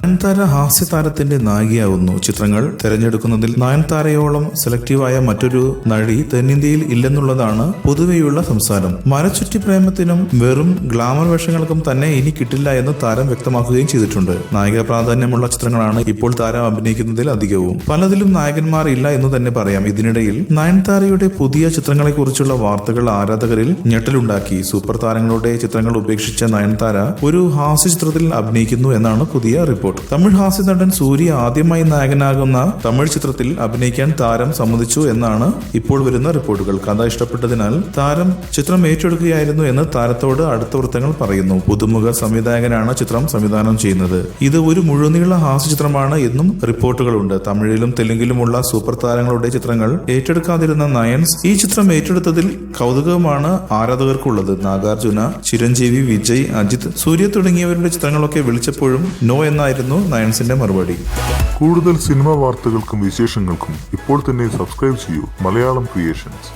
നയൻതാര ഹാസ്യതാരത്തിന്റെ നായികയാവുന്നു. ചിത്രങ്ങൾ തെരഞ്ഞെടുക്കുന്നതിൽ നയൻതാരയോളം സെലക്റ്റീവായ മറ്റൊരു നടി തെന്നിന്ത്യയിൽ ഇല്ലെന്നുള്ളതാണ് പൊതുവെയുള്ള സംസാരം. മരച്ചുറ്റി പ്രേമത്തിനും വെറും ഗ്ലാമർ വേഷങ്ങൾക്കും തന്നെ ഇനി കിട്ടില്ല എന്ന് താരം വ്യക്തമാക്കുകയും ചെയ്തിട്ടുണ്ട്. നായിക പ്രാധാന്യമുള്ള ചിത്രങ്ങളാണ് ഇപ്പോൾ താരം അഭിനയിക്കുന്നതിൽ അധികവും. പലതിലും നായകന്മാർ ഇല്ല എന്ന് തന്നെ പറയാം. ഇതിനിടയിൽ നയൻതാരയുടെ പുതിയ ചിത്രങ്ങളെക്കുറിച്ചുള്ള വാർത്തകൾ ആരാധകരിൽ ഞെട്ടലുണ്ടാക്കി. സൂപ്പർ താരങ്ങളുടെ ചിത്രങ്ങൾ ഉപേക്ഷിച്ച നയൻതാര ഒരു ഹാസ്യ ചിത്രത്തിൽ അഭിനയിക്കുന്നു എന്നാണ് പുതിയ റിപ്പോർട്ട്. തമിഴ് ഹാസ്യ നടൻ സൂര്യ ആദ്യമായി നായകനാകുന്ന തമിഴ് ചിത്രത്തിൽ അഭിനയിക്കാൻ താരം സമ്മതിച്ചു എന്നാണ് ഇപ്പോൾ വരുന്ന റിപ്പോർട്ടുകൾ. കഥ ഇഷ്ടപ്പെട്ടതിനാൽ താരം ചിത്രം ഏറ്റെടുക്കുകയായിരുന്നു എന്ന് താരത്തോട് അടുത്ത വൃത്തങ്ങൾ പറയുന്നു. പുതുമുഖ സംവിധായകനാണ് ചിത്രം സംവിധാനം ചെയ്യുന്നത്. ഇത് ഒരു മുഴുനീള ഹാസ്യ ചിത്രമാണ് എന്നും റിപ്പോർട്ടുകളുണ്ട്. തമിഴിലും തെലുങ്കിലുമുള്ള സൂപ്പർ താരങ്ങളുടെ ചിത്രങ്ങൾ ഏറ്റെടുക്കാതിരുന്ന നയൻസ് ഈ ചിത്രം ഏറ്റെടുത്തതിൽ കൗതുകമാണ് ആരാധകർക്കുള്ളത്. നാഗാർജുന, ചിരഞ്ജീവി, വിജയ്, അജിത്, സൂര്യ തുടങ്ങിയവരുടെ ചിത്രങ്ങളൊക്കെ വിളിച്ചപ്പോഴും നോ എന്നായിരുന്നു നയൻസിന്റെ മറുപടി. കൂടുതൽ സിനിമാ വാർത്തകൾക്കും വിശേഷങ്ങൾക്കും ഇപ്പോൾ തന്നെ സബ്സ്ക്രൈബ് ചെയ്യൂ മലയാളം ക്രിയേഷൻസ്.